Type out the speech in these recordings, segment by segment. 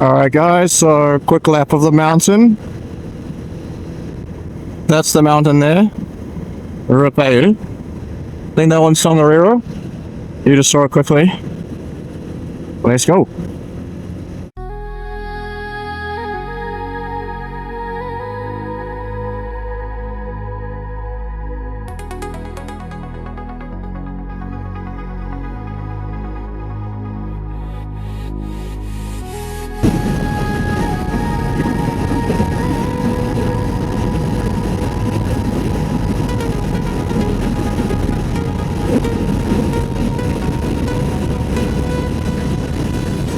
Alright guys, so quick lap of the mountain. That's the mountain there. Rukemeyer. I think that one's Tongariro. You just saw it quickly. Let's go.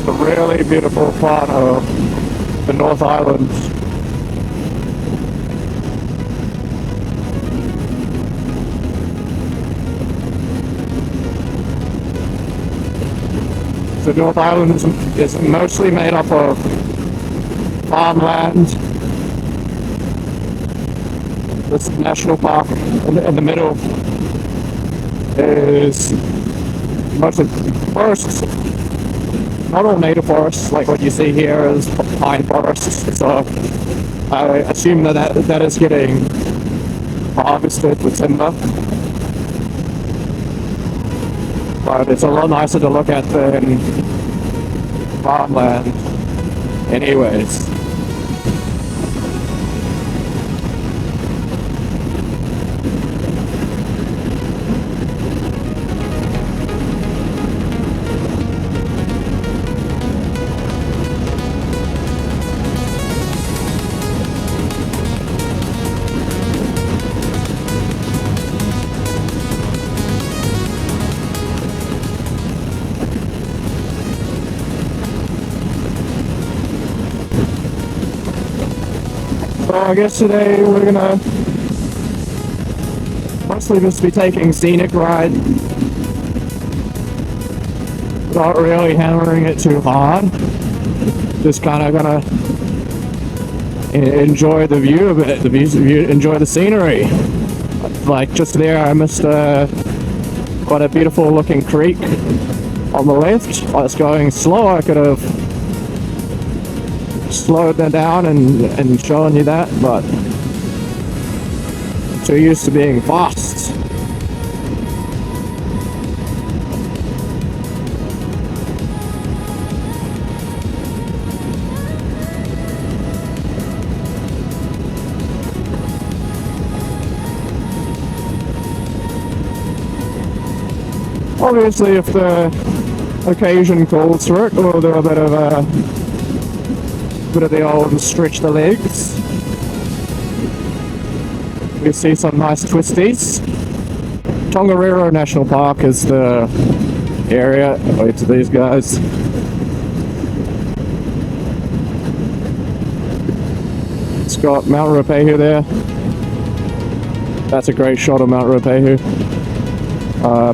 A really beautiful part of the North Island. The North Island is mostly made up of farmland. This national park in the middle is mostly forests. Not all native forests, like what you see here is pine forests, so I assume that is getting harvested for timber. But it's a lot nicer to look at than farmland anyways. So I guess today we're gonna mostly just be taking scenic ride, not really hammering it too hard, just kind of gonna enjoy the view of it, enjoy the scenery. Like just there I missed quite a beautiful looking creek on the left. While it's going slow I could have slowed that down and shown you that, but I'm too used to being fast. Obviously if the occasion calls for it, we'll do a bit of the old stretch the legs. We see some nice twisties. Tongariro National Park is the area. Wait to these guys. It's got Mount Rukemeyer there. That's a great shot of Mount Rukemeyer.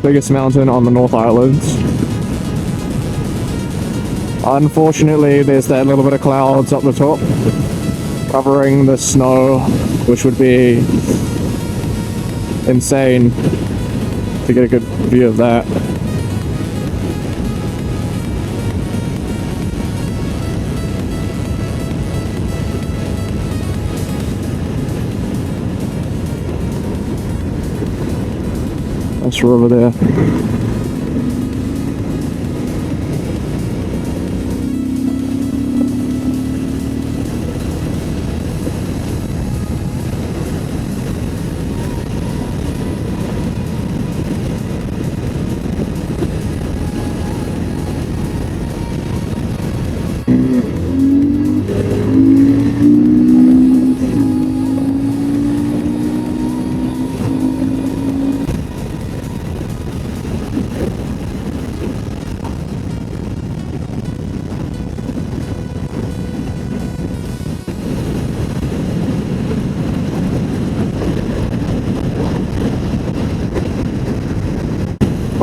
Biggest mountain on the North Island. Unfortunately, there's that little bit of clouds up the top covering the snow, which would be insane to get a good view of that. That's over there.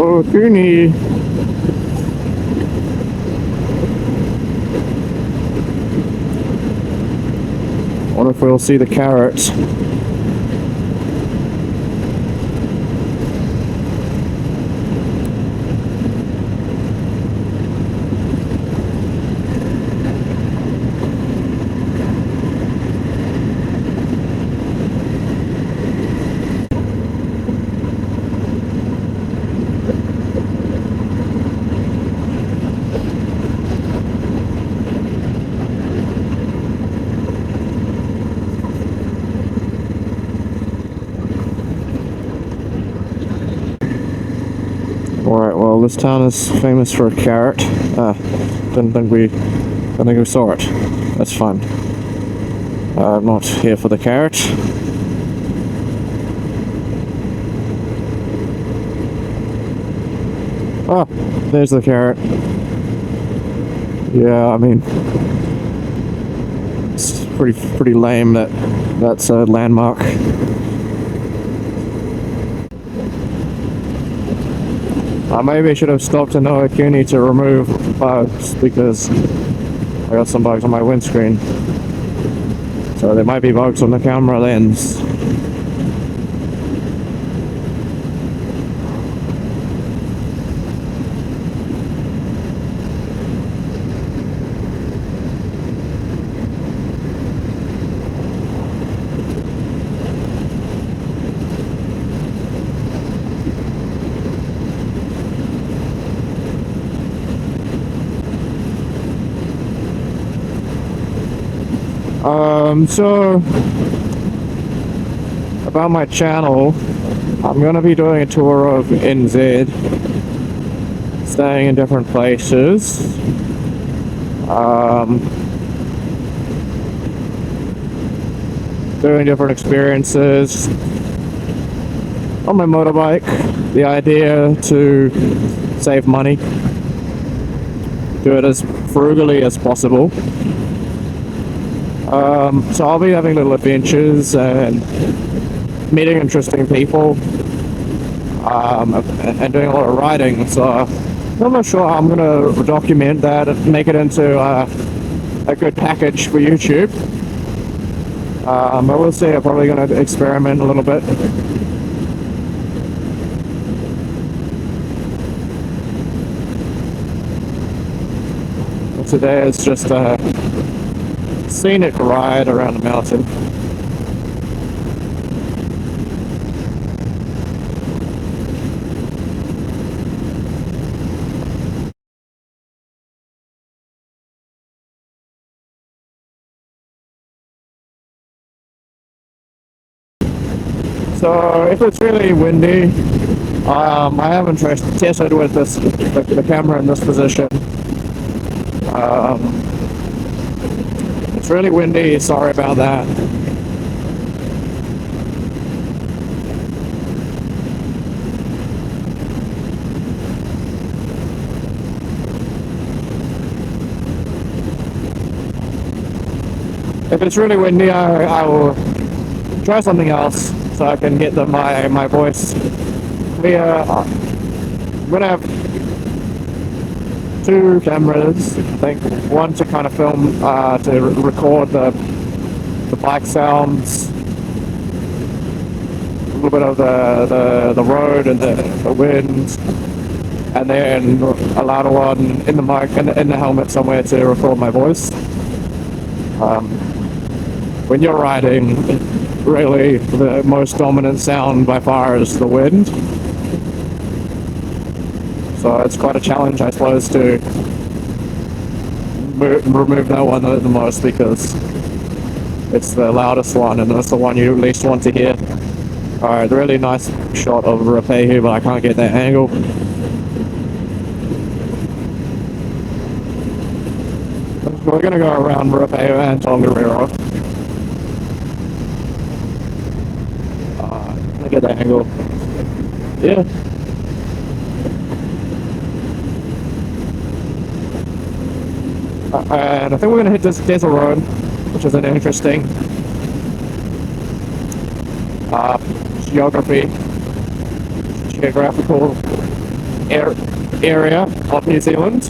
Oh, Goonie. Wonder if we'll see the carrots. well, this town is famous for a carrot. Didn't think we saw it. That's fine. I'm not here for the carrot. Oh, there's the carrot. Yeah, I mean, it's pretty lame that that's a landmark. Maybe I should have stopped in Oakuni to remove bugs, because I got some bugs on my windscreen. So there might be bugs on the camera lens. So about my channel, I'm gonna be doing a tour of NZ, staying in different places, doing different experiences on my motorbike. The idea to save money, do it as frugally as possible. So I'll be having little adventures and meeting interesting people, and doing a lot of riding. So I'm not sure how I'm going to document that and make it into a good package for YouTube. But we'll see. I'm probably going to experiment a little bit. But today is just a scenic ride around the mountain. So if it's really windy, I haven't tested with the camera in this position. It's really windy, sorry about that. If it's really windy, I will try something else so I can get my voice clear. I'm gonna have two cameras, I think. One to kind of film, to record the bike sounds, a little bit of the road and the wind, and then another one in the mic in the helmet somewhere to record my voice. When you're riding, really the most dominant sound by far is the wind. So it's quite a challenge, I suppose, to remove that one the most, because it's the loudest one and it's the one you least want to hear. Alright, really nice shot of Ruapehu, but I can't get that angle. We're going to go around Ruapehu and Tongariro. Let me get that angle. Yeah. And I think we're going to hit this desert road, which is an interesting geographical area of New Zealand.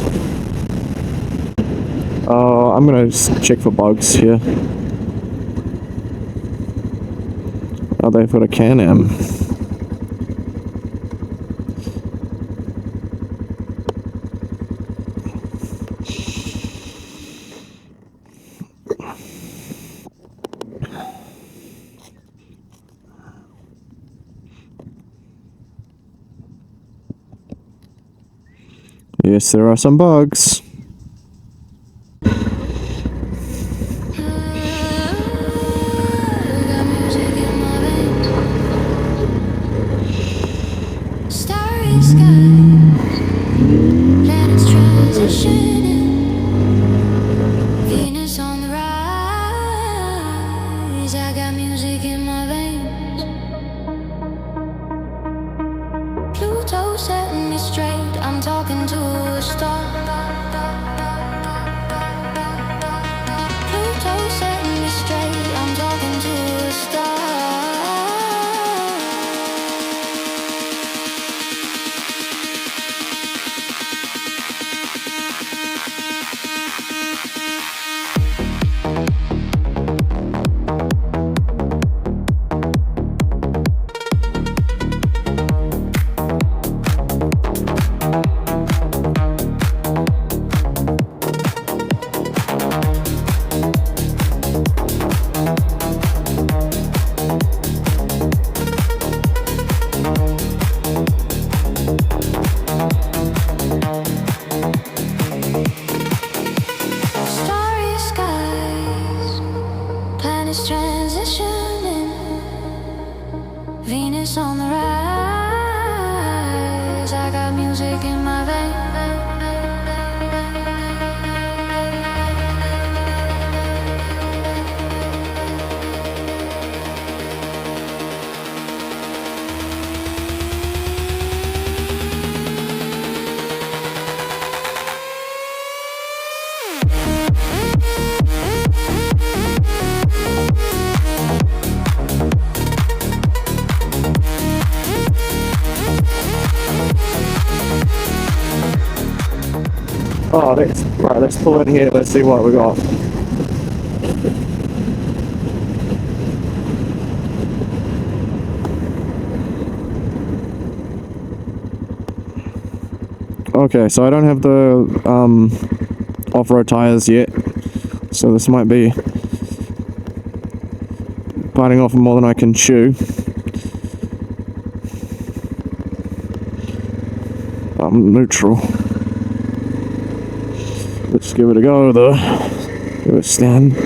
I'm going to check for bugs here. Oh, they've got a Can-Am. Yes, there are some bugs. Starry skies transitioning. Venus on the rise. I got music in my veins. Pluto setting me straight. I'm talking to a star. Pluto setting me straight. I'm talking to a star. Starry skies, planets transitioning. Venus on the rise. I got music in my veins. Oh, let's pull in here. Let's see what we got. Okay, so I don't have the off-road tires yet, so this might be biting off more than I can chew. I'm neutral. Let's give it a go though. Give it a stand.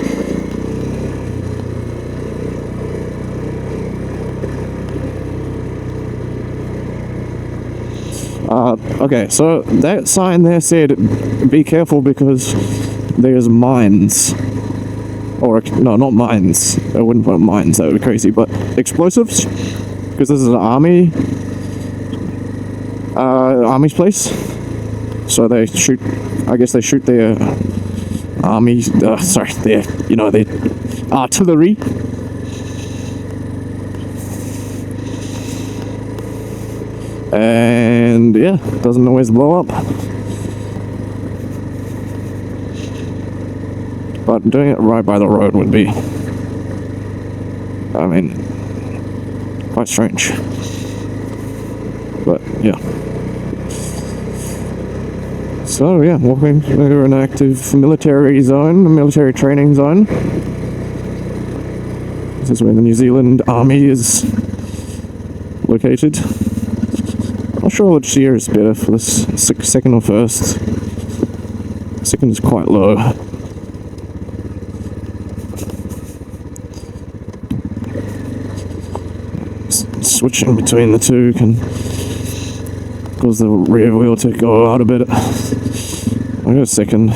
Okay, so that sign there said, be careful because there's mines. Or, no, not mines. I wouldn't put mines, that would be crazy, but explosives? Because this is an army's place. So they shoot, I guess they shoot their their artillery. And yeah, doesn't always blow up. But doing it right by the road would be, I mean, quite strange. But yeah. So yeah, walking through an active military zone, a military training zone. This is where the New Zealand Army is located. Not sure which year is better for this, second or first. Second is quite low. Switching between the two can cause the rear wheel to go out a bit. I go second.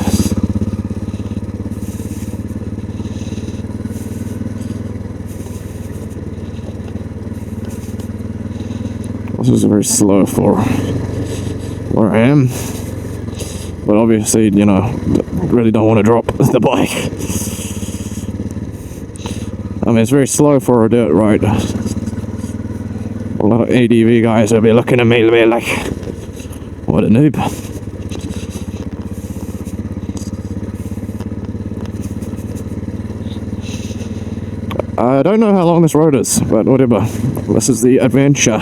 This is very slow for where I am, but obviously, you know, really don't want to drop the bike. I mean, it's very slow for a dirt ride. A lot of ADV guys will be looking at me and be like, what a noob. I don't know how long this road is, but whatever. This is the adventure.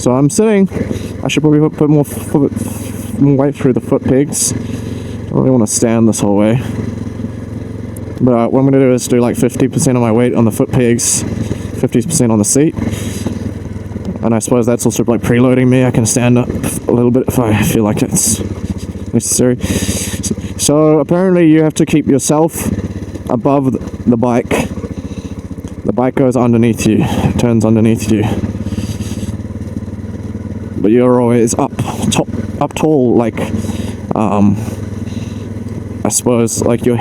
So I'm sitting. I should probably put more weight through the foot pegs. I don't really want to stand this whole way. But what I'm going to do is do like 50% of my weight on the foot pegs, 50% on the seat. And I suppose that's also like preloading me. I can stand up a little bit if I feel like it's necessary. So apparently you have to keep yourself above the bike. The bike goes underneath you, turns underneath you. but you're always up tall, like I suppose like your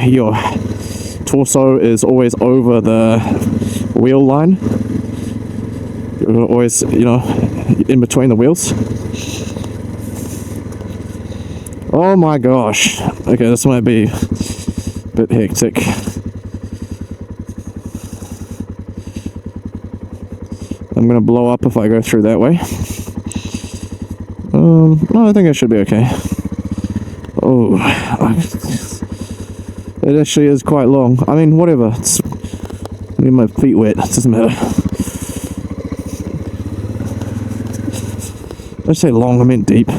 torso is always over the wheel line. You're always, you know, in between the wheels. Oh my gosh. Okay, this might be a bit hectic. I'm gonna blow up if I go through that way. No, I think I should be okay. Oh, it actually is quite long. I mean, whatever. I need my feet wet. It doesn't matter. I say long, I meant deep.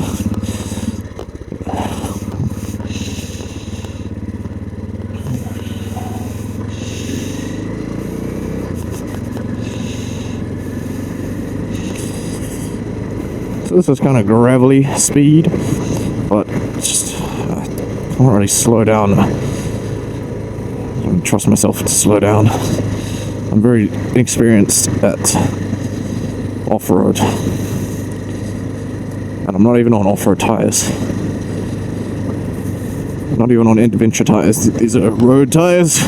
So this is kind of gravelly speed, but just I can't really slow down. I don't trust myself to slow down. I'm very inexperienced at off-road. And I'm not even on off-road tires. Not even on adventure tires. These are road tires.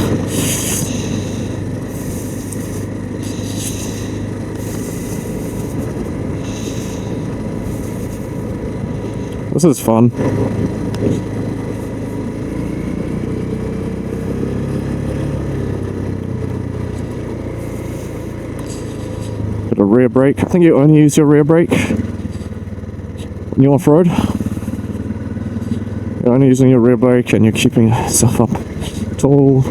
This is fun. Bit of rear brake. I think you only use your rear brake when you're off-road. You're only using your rear brake and you're keeping yourself up tall.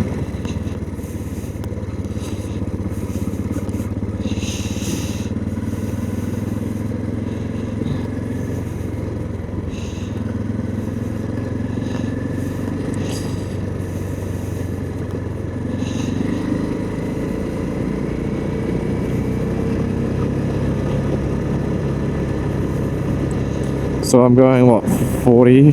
So I'm going, what, 40? I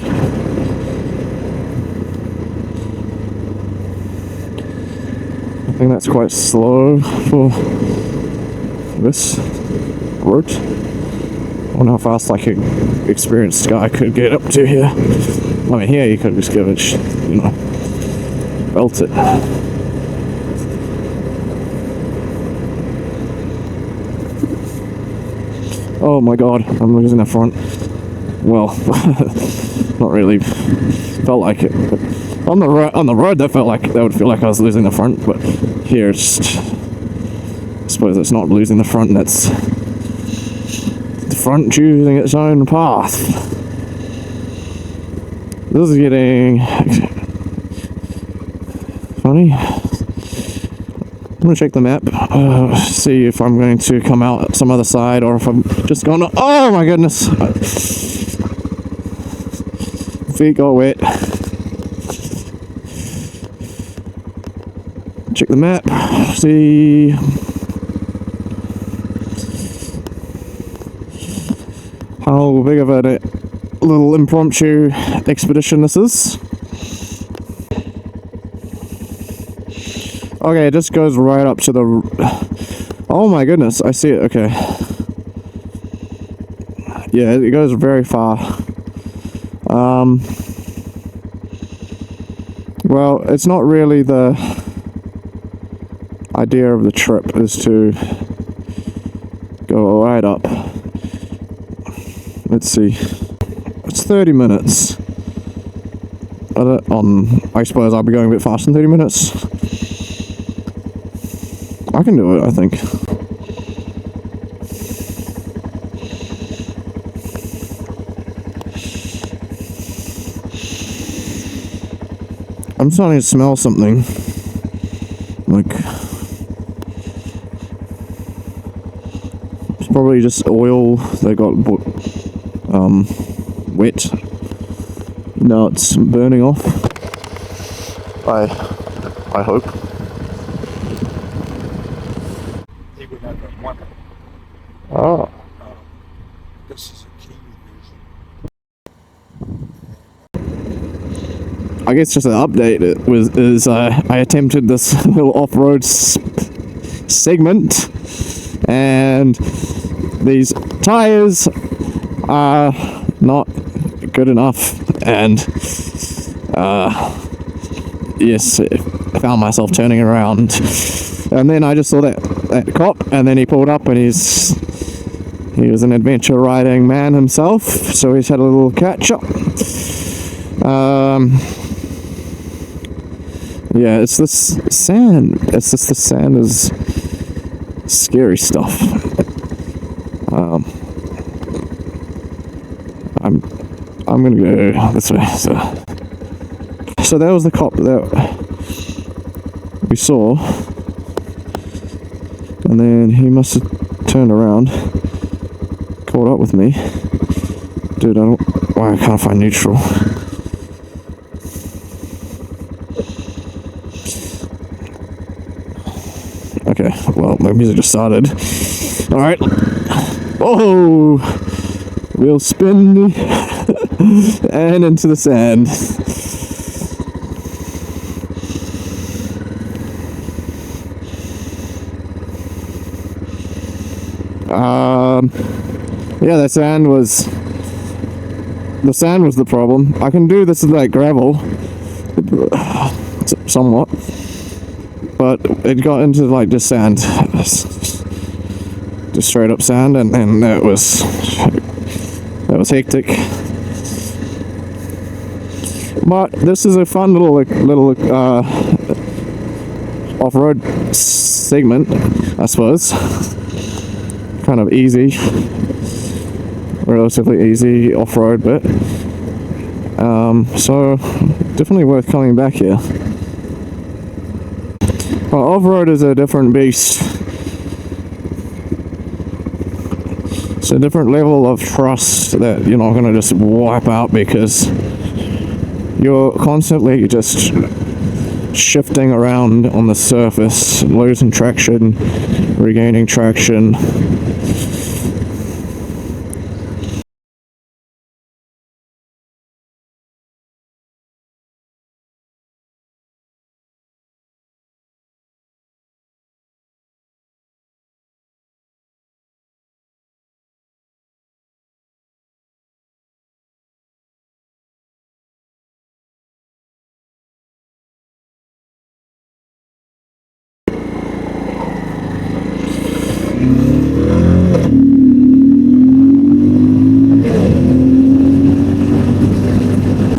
think that's quite slow for this route. I wonder how fast like an experienced guy could get up to here. I mean, here you could just give it, you know, belt it. Oh my god, I'm losing the front. Well, not really. Felt like it. But on the road, that would feel like I was losing the front. But here, it's just, I suppose it's not losing the front. That's the front choosing its own path. This is getting funny. I'm gonna check the map, see if I'm going to come out some other side or if I'm just gonna. Oh my goodness! Feet got wet. Check the map, see. How big of a little impromptu expedition this is. Okay, it just goes right up to the. Oh my goodness, I see it. Okay. Yeah, it goes very far. Well, it's not really the idea of the trip is to go right up. Let's see. It's 30 minutes. I suppose I'll be going a bit faster than 30 minutes. I can do it, I think. I'm starting to smell something. Like, it's probably just oil that got wet. Now it's burning off. I hope. Oh. This is a key revision. I guess just an update I attempted this little off-road segment, and these tires not good enough, and yes, I found myself turning around, and then I just saw that cop, and then he pulled up, and he was an adventure riding man himself, so he's had a little catch up. Yeah, it's this sand. It's just the sand is scary stuff. I'm gonna go this way. So that was the cop that we saw, and then he must have turned around, caught up with me. Dude, I can't find neutral. Okay, well, my music just started. Alright. Oh! Wheel spin. And into the sand. Yeah, the sand was the problem. I can do this with like gravel, somewhat, but it got into like just sand, just straight up sand, and that was hectic. But this is a fun little off-road segment, I suppose. Kind of easy, relatively easy off-road bit. So definitely worth coming back here. Well, off-road is a different beast. It's a different level of trust that you're not going to just wipe out, because you're constantly just shifting around on the surface, losing traction, regaining traction.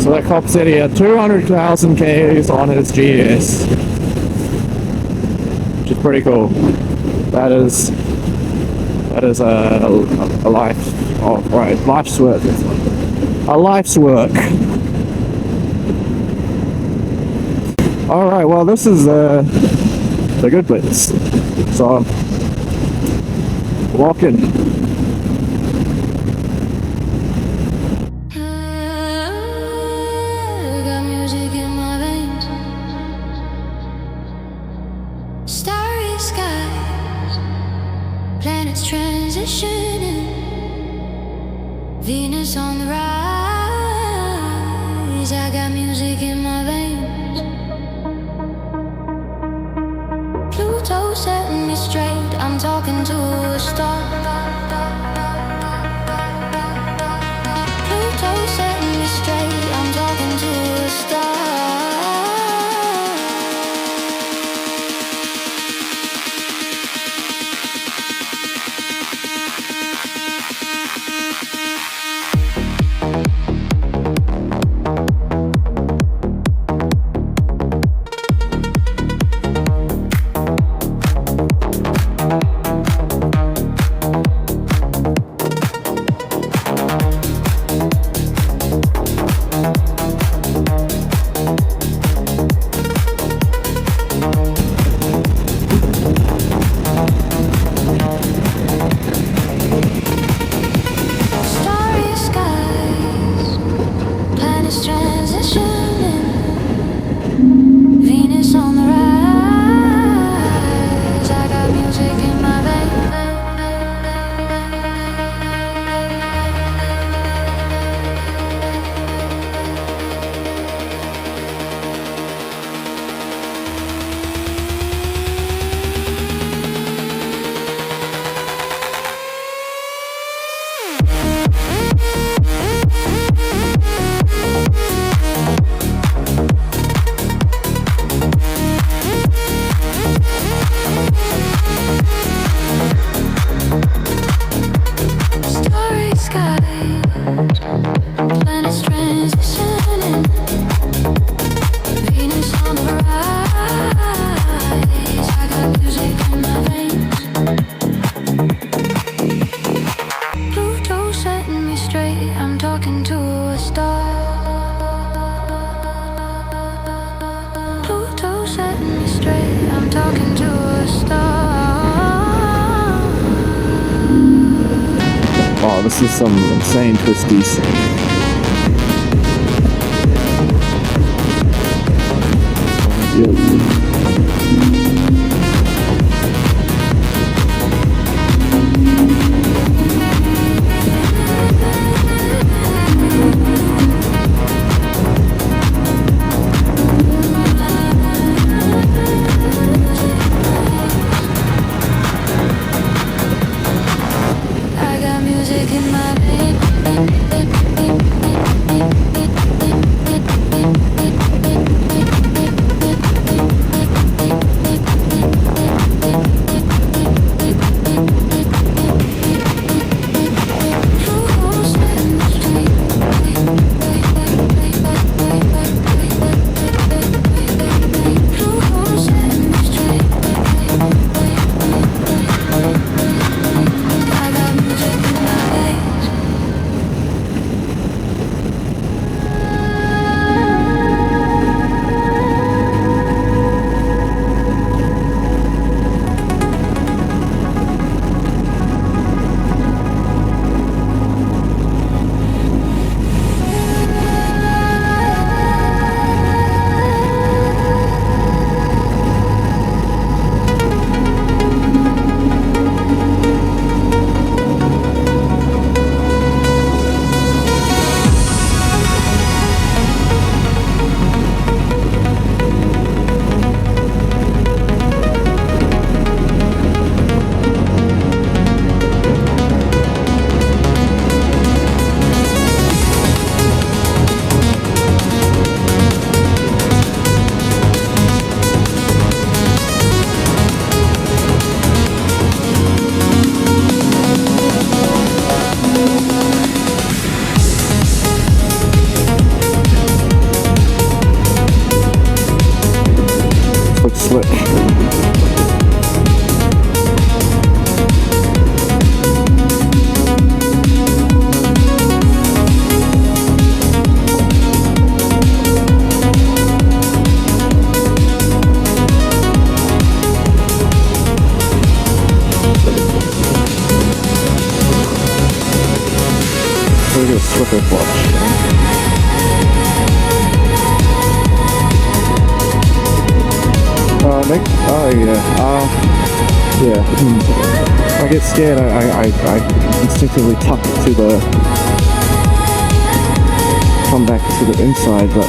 So that cop said he had 200,000 Ks on his GS, which is pretty cool. That is a life, oh right, life's work. A life's work. All right, well, this is the good bits. So walking. Got music in my veins. Starry skies, planets transitioning. Venus on the rise. I got music in my veins. Pluto setting me straight. I'm talking to a star. Pluto setting me straight. I'm talking to a star. Planets transitioning. Venus on the rise. I got music in my veins. Pluto setting me straight. I'm talking to a star. Pluto setting me straight. I'm talking to a star. Wow, this is some insane twisties. Yeah. I got music in my veins. Slick. Look at the slipper clutch. Yeah. If I get scared, I instinctively tuck to the, come back to the inside, but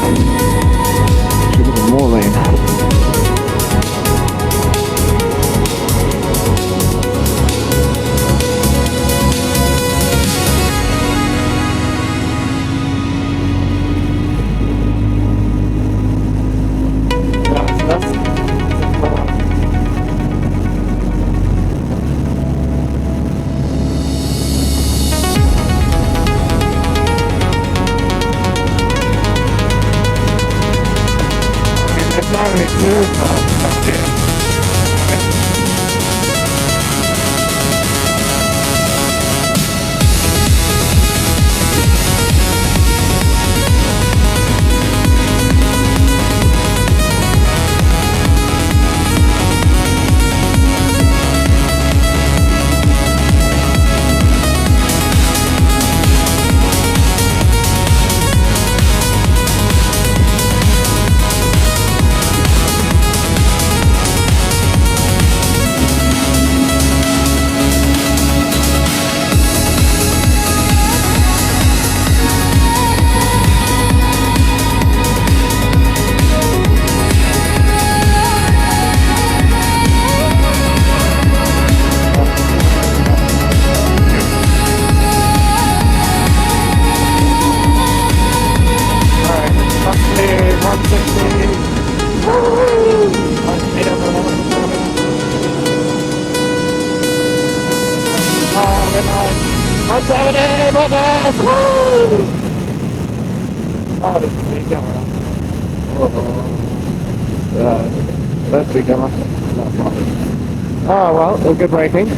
should have more lane. goodness! Woo! Oh, this is big camera. Oh, yeah, that's big camera. Not fun. Oh well, good braking.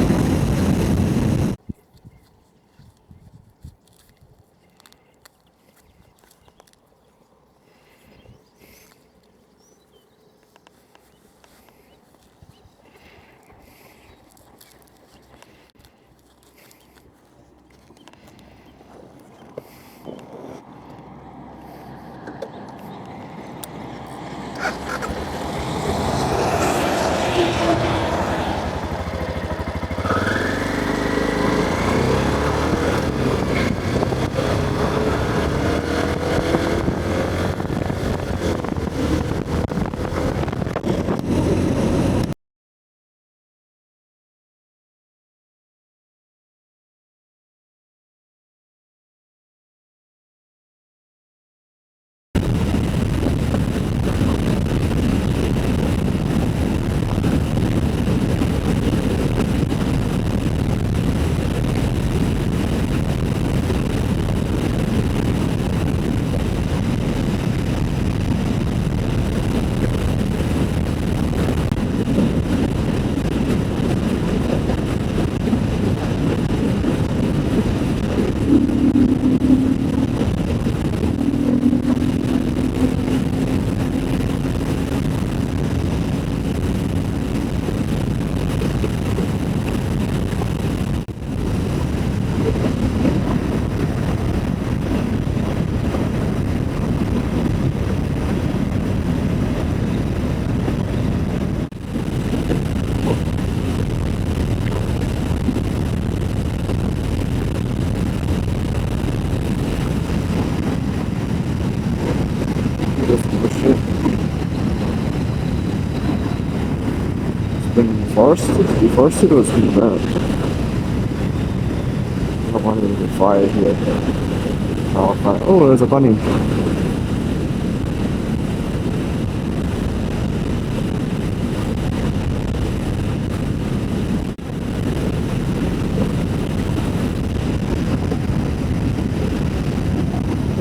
Deforested was pretty bad. I don't want to get fired here. Oh, there's a bunny.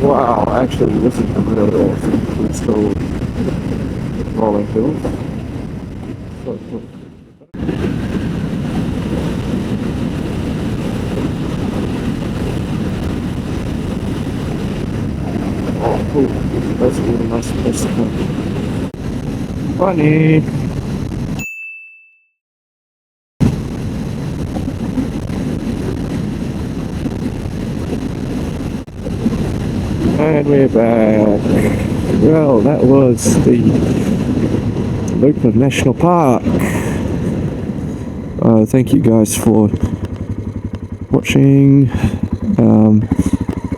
Wow, actually, this is really awesome. It's called Rolling Hills. So cool. Oh, cool. That's a really nice place to come. Funny. And we're back. Well, that was the Luckemeyer National Park. Thank you guys for watching.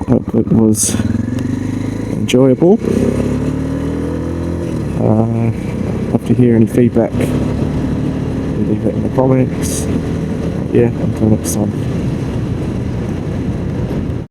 Hope it was enjoyable. Love to hear any feedback. Leave it in the comments. Yeah, until next time.